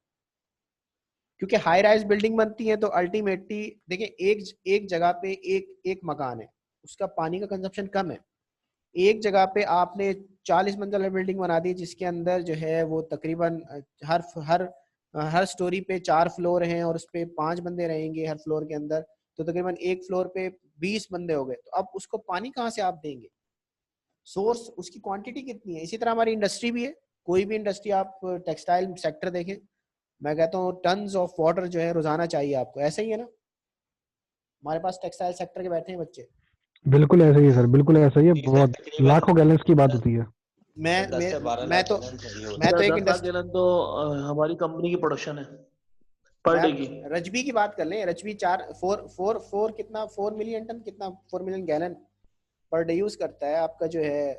क्योंकि हाई राइज बिल्डिंग बनती है तो अल्टीमेटली देखिए एक जगह पे एक मकान है, उसका पानी का कंजप्शन कम है। एक जगह पे आपने 40 मंजिला बिल्डिंग बना दी जिसके अंदर जो है वो तकरीबन हर हर हर स्टोरी पे 4 फ्लोर हैं और उस पे 5 बंदे रहेंगे हर फ्लोर के अंदर, तो तकरीबन एक फ्लोर पे 20 बंदे हो गए। तो अब उसको पानी कहाँ से आप देंगे, सोर्स उसकी क्वांटिटी कितनी है। इसी तरह हमारी इंडस्ट्री भी है, कोई भी इंडस्ट्री आप टेक्सटाइल सेक्टर देखें, मैं कहता हूँ टन्स ऑफ वाटर जो है रोजाना चाहिए आपको, ऐसे ही है ना। हमारे पास टेक्सटाइल सेक्टर के बैठे हैं बच्चे, बिल्कुल ऐसा ही है सर, बिल्कुल ऐसा ही है, ठीक है, बहुत तकरीबन लाखों गैलन्स की बात होती है। मैं 10 से 12 मैं लाख तो गैलन चाहिए होता मैं तो एक 10 लाख इंडस्ट्री, गैलन तो हमारी कंपनी की प्रोडक्शन है पर मैं डे की। रजबी की बात कर लें, रजबी 4 कितना 4 मिलियन टन, कितना 4 million gallon per day use करता है। आपका जो है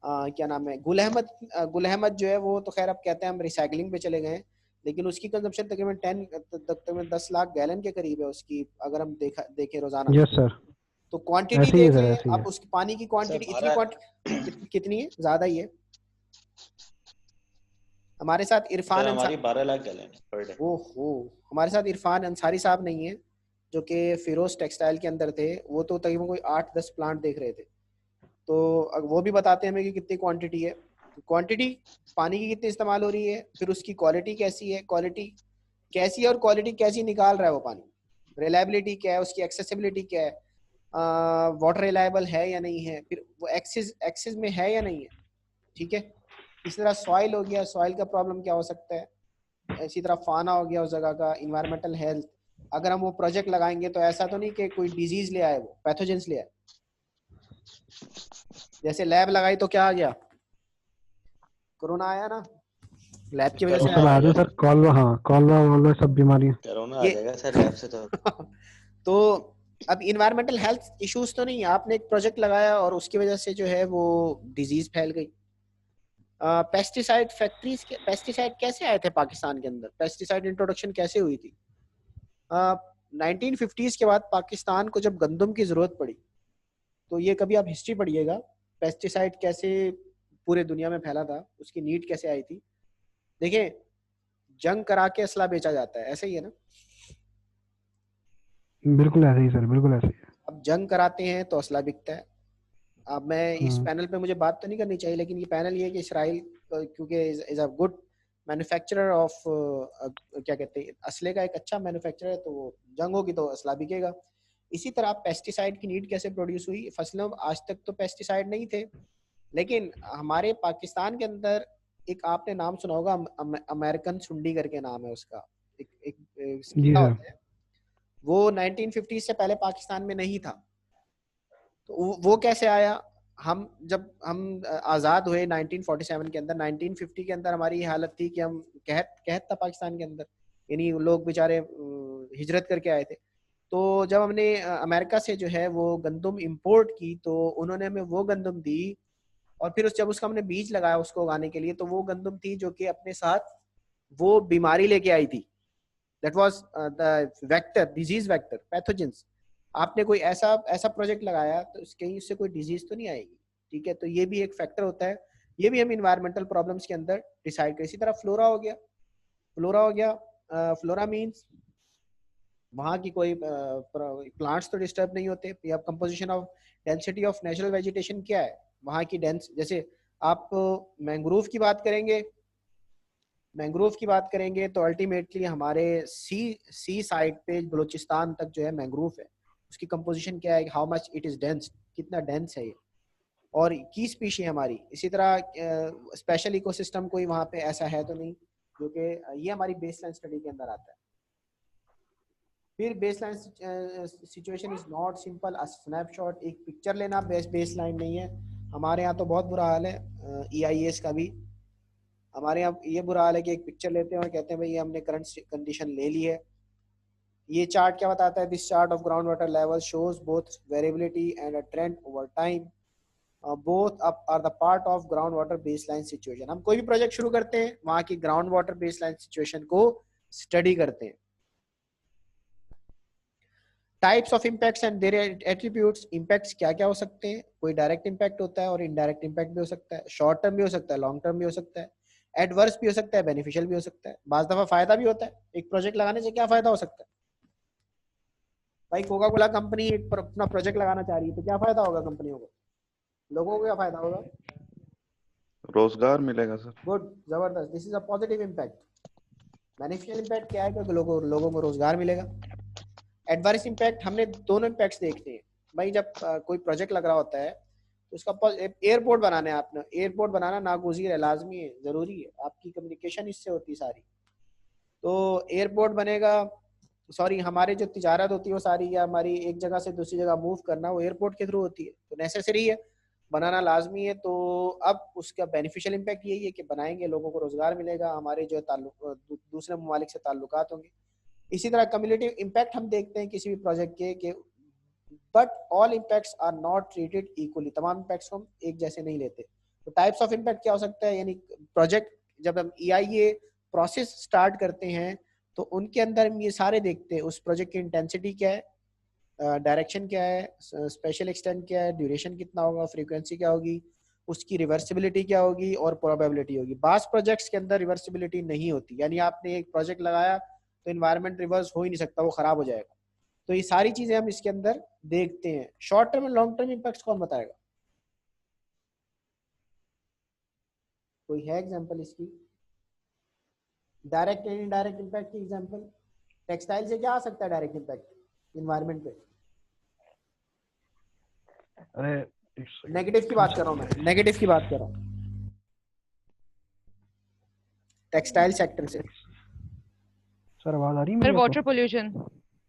क्या नाम है, गुल अहमद जो है, वो तो खैर अब कहते हैं हम रिसाइकलिंग पे चले गए, लेकिन उसकी कंजप्शन तकरीबन 10 लाख गैलन के करीब है उसकी, अगर हम देखें रोजाना। यस सर, तो क्वांटिटी ऐसे ही है देख सर, लें ऐसे ही आप, है। उसकी पानी की सर क्वांटिटी, इतनी 12 क्वांटिटी कितनी है, ज्यादा ही है। हमारे साथ सर इरफान हमारी 12 लाख गैलन पर डे। ओहो, हमारे साथ इरफान अंसारी साहब नहीं है जो कि फिरोज टेक्सटाइल के अंदर थे, वो तो तकरीबन कोई 8-10 प्लांट देख रहे थे। तो वो भी बताते हैं हमें कि कितनी क्वांटिटी है, क्वांटिटी पानी की कितनी इस्तेमाल हो रही है, फिर उसकी क्वालिटी कैसी है, क्वालिटी कैसी है और क्वालिटी कैसी निकाल रहा है वो पानी, रिलायबिलिटी क्या है, उसकी एक्सेसिबिलिटी क्या है, वाटर रिलायबल है या नहीं है, फिर वो एक्सेस में है या नहीं है, ठीक है। इसी तरह सॉइल हो गया, सॉइल का प्रॉब्लम क्या हो सकता है, इसी तरह फाना हो गया उस जगह का, इन्वायरमेंटल हेल्थ। अगर हम वो प्रोजेक्ट लगाएंगे तो ऐसा तो नहीं कि कोई डिजीज ले आए, वो पैथोजेंस ले आए। जैसे लैब लगाई तो क्या आ गया, कोरोना आया ना, लैब की वजह वो से सब आया। आ रहे सर, कॉलरा, हाँ कॉलरा वॉलरा सब बीमारियां। कोरोना आ ये जाएगा सर लैब से तो। तो अब इन्वायरमेंटल हेल्थ इश्यूज तो नहीं, आपने एक प्रोजेक्ट लगाया और उसकी वजह से जो है वो डिजीज फैल गई। पेस्टिसाइड फैक्ट्रीज के, पेस्टिसाइड कैसे आए थे पाकिस्तान के अंदर, पेस्टिसाइड इंट्रोडक्शन कैसे हुई थी? 1950s के बाद पाकिस्तान को जब गंदम की जरूरत पड़ी, तो ये कभी आप हिस्ट्री पढ़िएगा, पेस्टिसाइड कैसे पूरे दुनिया में फैला था, उसकी नीड कैसे आई थी। देखिए जंग करा के असला बेचा जाता है, ऐसे ही है ना। बिल्कुल ऐसे ही सर, बिल्कुल ऐसे ही है। अब जंग कराते हैं तो असला बिकता है। अब मैं इस हाँ। पैनल पे मुझे बात तो नहीं करनी चाहिए, लेकिन ये पैनल ये है कि इसराइल क्योंकि is a good manufacturer of क्या कहते हैं, असले का एक अच्छा मैन्युफैक्चरर है, तो वो जंग होगी तो असला बिकेगा। इसी तरह पेस्टिसाइड की नीड कैसे प्रोड्यूस हुई, फसलों आज तक तो पेस्टिसाइड नहीं थे, लेकिन हमारे पाकिस्तान के अंदर एक आपने नाम सुना होगा, अमेरिकन सुंडी करके नाम है उसका, एक जी कीड़ा सर। होता है, वो 1950 से पहले पाकिस्तान में नहीं था। तो वो कैसे आया, जब हम आज़ाद हुए 1947 के अंदर, 1950 के अंदर हमारी ये हालत थी कि हम कहत था पाकिस्तान के अंदर, यानी लोग बेचारे हिजरत करके आए थे। तो जब हमने अमेरिका से जो है वो गंदम इंपोर्ट की, तो उन्होंने हमें वो गंदम दी, और फिर जब उसका हमने बीज लगाया उसको उगाने के लिए, तो वो गंदम थी जो कि अपने साथ वो बीमारी लेके आई थी, that was the vector, disease vector, pathogens. आपने कोई ऐसा प्रोजेक्ट लगाया तो कहीं उससे कोई डिजीज तो नहीं आएगी, ठीक है। तो ये भी एक फैक्टर होता है, ये भी हम इन्वायरमेंटल प्रॉब्लम्स के अंदर डिसाइड करें। इसी तरह फ्लोरा हो गया, फ्लोरा मींस वहाँ की कोई प्लांट्स तो डिस्टर्ब नहीं होते। या composition of density of natural vegetation क्या है वहाँ की डेंस, जैसे आप मैंग्रोव की बात करेंगे, मैंग्रोव की बात करेंगे तो अल्टीमेटली हमारे सी साइड पे बलूचिस्तान तक जो है मैंग्रोव है, उसकी कंपोजिशन क्या है, how much it is dense, कितना डेंस है ये, और की स्पीशी हमारी। इसी तरह स्पेशल इकोसिस्टम कोई वहाँ पे ऐसा है तो नहीं, जो कि ये हमारी बेसलाइन स्टडी के अंदर आता है। फिर baseline situation is not simple a snapshot, एक पिक्चर लेना बेसलाइन नहीं है। हमारे यहाँ तो बहुत बुरा हाल है EIAs का भी, हमारे यहाँ ये बुरा हाल है कि एक पिक्चर लेते हैं और कहते हैं भाई ये हमने करंट कंडीशन ले ली है। ये चार्ट क्या बताता है, this chart of ground water level shows both variability and a trend over time, both are the part of ground water baseline situation. हम कोई भी प्रोजेक्ट शुरू करते हैं वहाँ की ग्राउंड वाटर बेसलाइन सिचुएशन को स्टडी करते हैं। Types of impacts and their attributes, impacts क्या क्या हो सकते हैं, कोई डायरेक्ट इम्पैक्ट होता है और इनडायरेक्ट इम्पैक्ट भी हो सकता है, शॉर्ट टर्म भी हो सकता है, लॉन्ग टर्म भी हो सकता है, एडवर्स भी हो सकता है, बेनिफिशियल भी हो सकता है। बाज़ दफा फायदा भी होता है। एक प्रोजेक्ट लगाने से क्या फायदा हो सकता है, भाई कोका कोला कंपनी एक अपना प्रोजेक्ट लगाना चाह रही है तो क्या फायदा होगा कंपनियों को, लोगों को क्या फायदा होगा, रोजगार मिलेगा सर। गुड, जबरदस्त, this is a positive impact. Beneficial impact क्या है कि लोगों को रोजगार मिलेगा। एडवर्स इम्पैक्ट, हमने दोनों इम्पैक्ट्स देखते हैं भाई। जब कोई प्रोजेक्ट लग रहा होता है तो उसका एयरपोर्ट बनाना है, आपने एयरपोर्ट बनाना नागुज़ीर है, लाजमी है, ज़रूरी है, आपकी कम्युनिकेशन इससे होती है सारी। तो एयरपोर्ट बनेगा, सॉरी हमारे जो तिजारत होती है वो सारी, या हमारी एक जगह से दूसरी जगह मूव करना वो एयरपोर्ट के थ्रू होती है, तो नेसेसरी है, बनाना लाजमी है। तो अब उसका बेनिफिशियल इम्पैक्ट यही है कि बनाएंगे, लोगों को रोजगार मिलेगा, हमारे जो दूसरे ममालिक से ताल्लुकात होंगे। इसी तरह कम्युनिटी इम्पैक्ट हम देखते हैं किसी भी प्रोजेक्ट के but all impacts are not treated equally, तमाम इम्पैक्ट्स को हम एक जैसे नहीं लेते। तो टाइप्स ऑफ इम्पैक्ट क्या हो सकता है, यानी प्रोजेक्ट जब हम EIA प्रोसेस स्टार्ट करते हैं तो उनके अंदर हम ये सारे देखते हैं, उस प्रोजेक्ट की इंटेंसिटी क्या है, डायरेक्शन क्या है, स्पेशल एक्सटेंट क्या है, ड्यूरेशन कितना होगा, फ्रीक्वेंसी क्या होगी, उसकी रिवर्सिबिलिटी क्या होगी और प्रोबेबिलिटी होगी। बास प्रोजेक्ट्स के अंदर रिवर्सिबिलिटी नहीं होती, यानी आपने एक प्रोजेक्ट लगाया तो इन्वायरमेंट रिवर्स हो ही नहीं सकता, वो खराब हो जाएगा। तो ये सारी चीजें हम इसके अंदर देखते हैं। शॉर्ट टर्म और लॉन्ग टर्म इम्पैक्ट्स कौन बताएगा, कोई है एग्जांपल इसकी, डायरेक्ट एंड इनडायरेक्ट इम्पैक्ट की एग्जांपल। टेक्सटाइल से क्या आ सकता है डायरेक्ट इम्पैक्ट इन्वायरमेंट पे, अरे नेगेटिव की बात कर रहा हूँ मैं, नेगेटिव की बात कर रहा हूँ टेक्सटाइल सेक्टर से। सर आवाज आ रही है सर मेरी आपको? वाटर पोल्यूशन,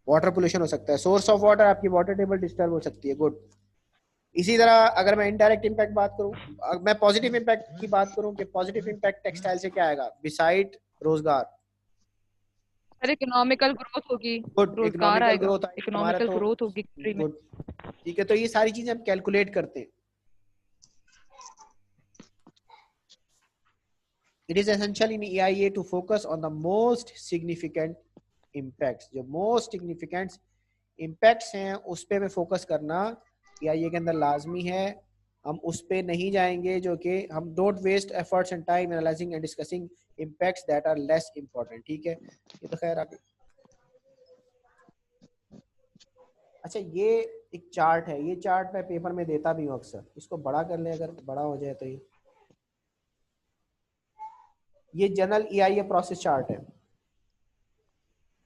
वाटर पोल्यूशन हो सकता है, सोर्स ऑफ वाटर, आपकी वाटर टेबल डिस्टर्ब हो सकती है, गुड। इसी तरह अगर मैं इनडायरेक्ट इम्पैक्ट बात करूं, मैं पॉजिटिव इम्पैक्ट की बात करूं कि पॉजिटिव इम्पैक्ट टेक्सटाइल से क्या आएगा, बिसाइड रोजगार, सर इकोनॉमिकल ग्रोथ होगी, गुड, रोजगार इकोनॉमिकल आएगा, ग्रोथ आएगी हमारा, इकोनॉमिकल तो ग्रोथ होगी कंट्री में। गुड, ठीक है। तो ये सारी चीजें हम कैलकुलेट करते हैं। It is essential in EIA to focus on the most significant impacts, जो most significant impacts हैं उस पे में फोकस करना EIA के अंदर लाजमी है। हम उस पे नहीं जाएंगे जो कि हम don't waste efforts and time analyzing and discussing impacts that are less important, ठीक है। ये तो खैर आगे, अच्छा ये एक चार्ट है, ये चार्ट मैं पेपर में देता भी हूँ अक्सर, इसको बड़ा कर ले अगर बड़ा हो जाए तो। ये जनरल EIA प्रोसेस चार्ट है,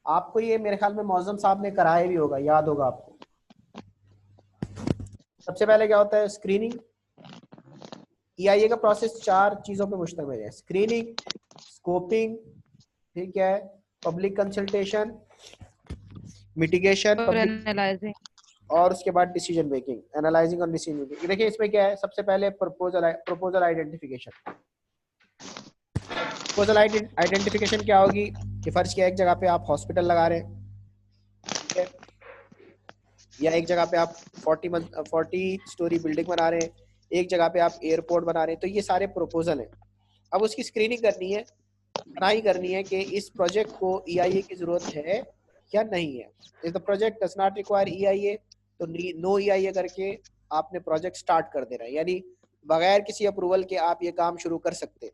आपको ये मेरे ख्याल में मौजम साहब ने कराया भी होगा, याद होगा आपको। सबसे पहले क्या होता है, स्क्रीनिंग। EIA का प्रोसेस 4 चीजों पे मुश्तमिल है, स्क्रीनिंग, स्कोपिंग, ठीक है, पब्लिक कंसल्टेशन, मिटिगेशन, और एनालाइजिंग, और उसके बाद डिसीजन मेकिंग, एनालाइजिंग और डिसीजन मेकिंग। देखिए इसमें क्या है, सबसे पहले प्रपोजल आइडेंटिफिकेशन। प्रपोजल आइडेंटिफिकेशन क्या होगी कि फर्ज किया एक जगह पे आप हॉस्पिटल लगा रहे हैं, ठीक है, या एक जगह पे आप 40 स्टोरी बिल्डिंग बना रहे हैं, एक जगह पे आप एयरपोर्ट बना रहे हैं, तो ये सारे प्रपोजल हैं। अब उसकी स्क्रीनिंग करनी है, बनाई करनी है कि इस प्रोजेक्ट को EIA की जरूरत है या नहीं है। If the project does not require EIA तो नो EIA करके आपने प्रोजेक्ट स्टार्ट कर देना है, यानी बगैर किसी अप्रूवल के आप ये काम शुरू कर सकते हैं।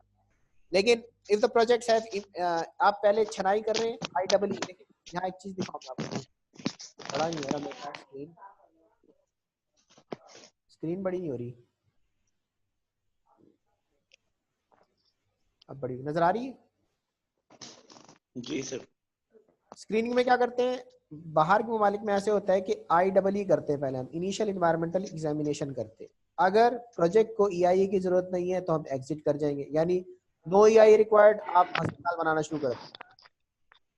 लेकिन इफ द प्रोजेक्ट आप पहले छनाई कर रहे हैं IEE, यहाँ एक चीज दिखाऊंगा आपको, बड़ा नहीं हो रहा मेरा स्क्रीन बड़ी नहीं हो रही। अब बड़ी नजर आ रही है। जी सर। स्क्रीनिंग में क्या करते हैं, बाहर के ममालिक में ऐसे होता है कि IEE करते हैं, पहले हम इनिशियल इन्वायरमेंटल एग्जामिनेशन करते हैं। अगर प्रोजेक्ट को EIA की जरूरत नहीं है तो हम एग्जिट कर जाएंगे, यानी नो EIA रिक्वायर्ड, आप अस्पताल बनाना शुरू कर दें।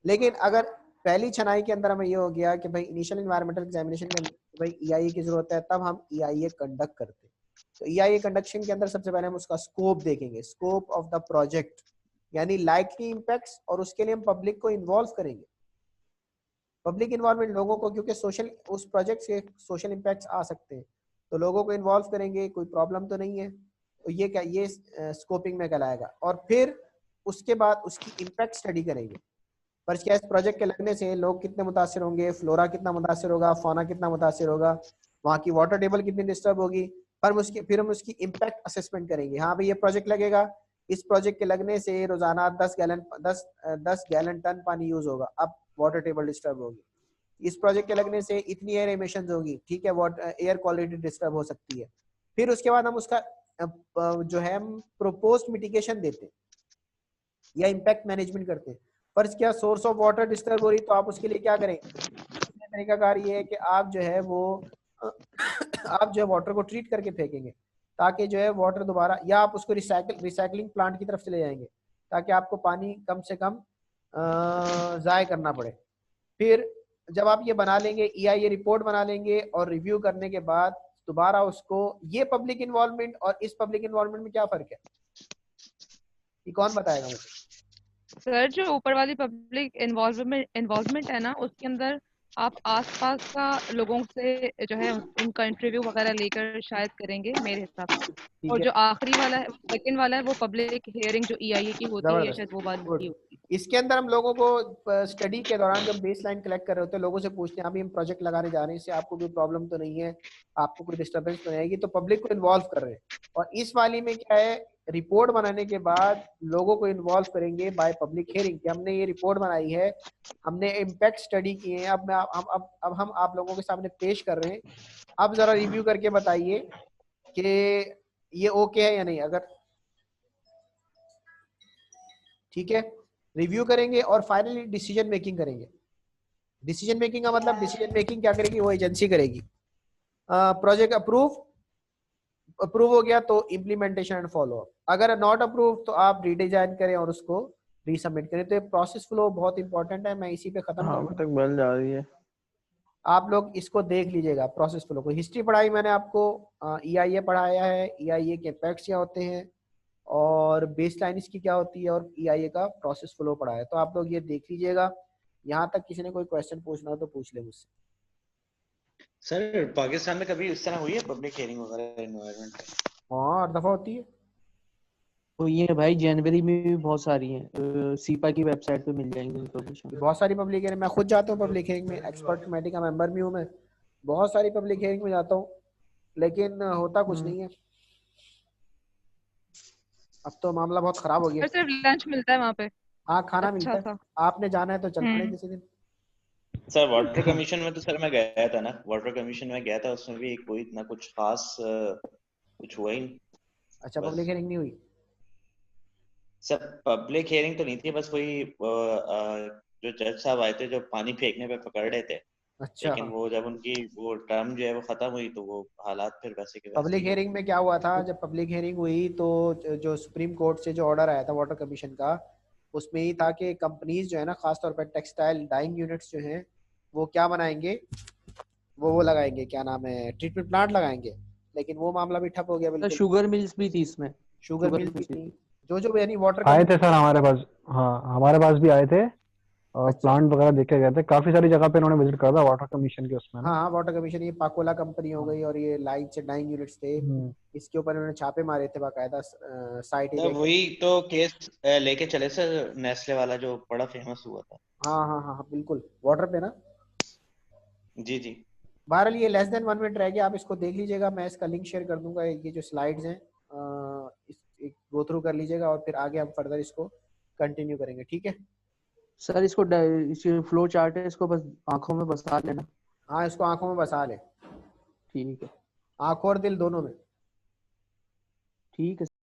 लेकिन अगर पहली छनाई के अंदर हमें ये हो गया कि भाई इनिशियल इन्वायरमेंटल एग्जामिनेशन के अंदर भाई EIA की जरूरत है, तब हम EIA कंडक्ट करते हैं। तो EIA कंडक्शन के अंदर सबसे पहले हम उसका स्कोप देखेंगे, स्कोप ऑफ द प्रोजेक्ट, यानी लाइकली इम्पैक्ट्स, और उसके लिए हम पब्लिक को इन्वॉल्व करेंगे। पब्लिक इन्वॉल्वमेंट, लोगों को, क्योंकि सोशल उस प्रोजेक्ट से सोशल इम्पैक्ट्स आ सकते हैं, तो लोगों को इन्वॉल्व करेंगे, कोई प्रॉब्लम तो नहीं है। तो ये क्या, ये स्कोपिंग में कहलाएगा। और फिर उसके बाद उसकी इम्पैक्ट स्टडी करेंगे, पर क्या इस प्रोजेक्ट के लगने से लोग कितने मुतासिर होंगे, फ्लोरा कितना मुतासिर होगा, फौना कितना मुतासिर होगा, वहाँ की वाटर टेबल कितनी डिस्टर्ब होगी। फिर हम उसकी इम्पैक्ट असेसमेंट करेंगे। हाँ भाई ये प्रोजेक्ट लगेगा, इस प्रोजेक्ट के लगने से रोजाना 10 गैलन टन पानी यूज होगा, अब वाटर टेबल डिस्टर्ब होगी। इस प्रोजेक्ट के लगने से इतनी एयर एमिशंस होगी, ठीक है, वाटर एयर क्वालिटी डिस्टर्ब हो सकती है। फिर उसके बाद हम उसका जो है हम प्रोपोज्ड मिटिगेशन देते हैं या इम्पैक्ट मैनेजमेंट करते हैं। फर्ज क्या, सोर्स ऑफ वाटर डिस्टर्ब हो रही, तो आप उसके लिए क्या करें, तरीकाकार ये है कि आप जो है वो आप जो है वाटर को ट्रीट करके फेंकेंगे, ताकि जो है वाटर दोबारा, या आप उसको रिसाइकलिंग प्लांट की तरफ चले जाएंगे, ताकि आपको पानी कम से कम ज़ाय करना पड़े। फिर जब आप ये बना लेंगे, EIA रिपोर्ट बना लेंगे, और रिव्यू करने के बाद दोबारा उसको, ये पब्लिक इन्वॉल्वमेंट और इस पब्लिक इन्वॉल्वमेंट में क्या फ़र्क है, ये कौन बताएगा मुझे? सर जो ऊपर वाली पब्लिक इन्वॉल्वमेंट है ना, उसके अंदर आप आसपास का लोगों से जो है उनका इंटरव्यू वगैरह लेकर शायद करेंगे मेरे हिसाब से। ठीक और है, जो आखिरी वाला है, सेकंड वाला है, वो पब्लिक हियरिंग जो EIA की होती है, जबरदस्त, शायद वो वाली गुड। होती है। इसके अंदर हम लोगों को स्टडी के दौरान जब बेस लाइन कलेक्ट कर रहे होते हैं, लोगों से पूछते हैं अभी हम प्रोजेक्ट लगाने जा रहे हैं, इससे आपको कोई प्रॉब्लम तो नहीं है, आपको कोई डिस्टर्बेंस तो नहीं आएगी, तो पब्लिक को इन्वॉल्व कर रहे हैं। और इस वाली में क्या है, रिपोर्ट बनाने के बाद लोगों को इन्वॉल्व करेंगे बाय पब्लिक हियरिंग, कि हमने ये रिपोर्ट बनाई है, हमने इम्पैक्ट स्टडी किए हैं, अब हम आप लोगों के सामने पेश कर रहे हैं, अब जरा रिव्यू करके बताइए कि ये ओके है या नहीं। अगर ठीक है, रिव्यू करेंगे और फाइनली डिसीजन मेकिंग करेंगे। डिसीजन मेकिंग का मतलब, डिसीजन मेकिंग क्या करेगी, वो एजेंसी करेगी। प्रोजेक्ट अप्रूव हो गया तो इम्प्लीमेंटेशन एंड फॉलो अप, अगर नॉट अप्रूव तो आप रीडिजाइन करें और उसको रीसबमिट करें। तो ये प्रोसेस फ्लो बहुत इंपॉर्टेंट है, मैं इसी पे खत्म हाँ करूंगा। तक बन जा रही है। आप लोग इसको देख लीजिएगा प्रोसेस फ्लो को। हिस्ट्री पढ़ाई मैंने आपको, EIA पढ़ाया है, EIA के इम्पैक्ट्स क्या होते हैं और बेस लाइन इसकी क्या होती है, और EIA का प्रोसेस फ्लो पढ़ा है, तो आप लोग ये देख लीजिएगा। यहाँ तक किसी ने कोई क्वेश्चन पूछना हो तो पूछ ले मुझसे। सर पाकिस्तान में कभी इस तरह हुई है पब्लिक हियरिंग वगैरह एनवायरनमेंट? हाँ, हर दफा होती है। तो ये भाई जनवरी में भी बहुत सारी हैं, सीपा की वेबसाइट पे मिल जाएंगी इन्फॉर्मेशन। बहुत सारी पब्लिक हियरिंग, मैं खुद जाता हूँ पब्लिक हियरिंग में, एक्सपर्ट कमेटी का मेंबर भी हूँ मैं, बहुत सारी पब्लिक हियरिंग में जाता हूँ, लेकिन होता कुछ नहीं है। अब तो मामला बहुत खराब हो गया। और सिर्फ लंच मिलता है वहाँ पे, हाँ, खाना मिलता अच्छा है, सा। आपने जाना है तो चल पड़े किसी दिन। सर वाटर कमीशन में तो सर मैं गया था ना, वाटर कमीशन में गया था, उसमें भी कोई इतना कुछ खास कुछ हुआ ही नहीं। अच्छा, बस पब्लिक हियरिंग नहीं हुई? सर पब्लिक हियरिंग तो नहीं थी, बस वही जो जज साहब आए थे जो पानी फेंकने पे पकड़ रहे थे, अच्छा, लेकिन वो जब उनकी वो टर्म जो है वो खत्म हुई तो वो हालात फिर वैसे के वैसे पब्लिक ही हो हियरिंग में क्या हुआ था, जब पब्लिक हियरिंग हुई तो जो सुप्रीम कोर्ट से जो ऑर्डर आया था वाटर कमीशन का, उसमें ही था कि कंपनीज जो है ना, खासतौर पर टेक्सटाइल डाइंग यूनिट्स जो हैं, वो क्या बनाएंगे, वो लगाएंगे, क्या नाम है, ट्रीटमेंट प्लांट लगाएंगे। लेकिन वो मामला भी ठप हो गया बिल्कुल। शुगर मिल्स भी थी इसमें, शुगर मिल्स भी थी, जो यानी वाटर आए थे सर हमारे पास, हाँ हमारे पास भी आए थे और अच्छा, प्लांट वगैरह देखे गए थे, काफी सारी जगह पे इन्होंने विजिट करा था वाटर कमीशन के उसमें ना। हाँ, वाटर कमीशन, ये पाकोला कंपनी हो गई और ये लाइन से डाइंग यूनिट्स थे, इसके ऊपर इन्होंने छापे मारे थे बाकायदा, साइट तो एरिया। वही तो केस लेके चले सर, नेस्ले वाला जो बड़ा फेमस हुआ था। हाँ हाँ हाँ हाँ, बिल्कुल, वाटर पे ना। जी जी। बहरहाल ये लेस देन 1 मिनट रह गया, आप इसको देख लीजिएगा, मैं इसका लिंक शेयर कर दूंगा, ये जो स्लाइड्स हैं इस गो थ्रू कर लीजिएगा, और फिर आगे हम फर्दर इसको कंटिन्यू करेंगे, ठीक है। सर इसको फ्लो चार्ट है, इसको बस आंखों में बसा लेना। हाँ इसको आंखों में बसा ले, ठीक है आंखों और दिल दोनों में। ठीक है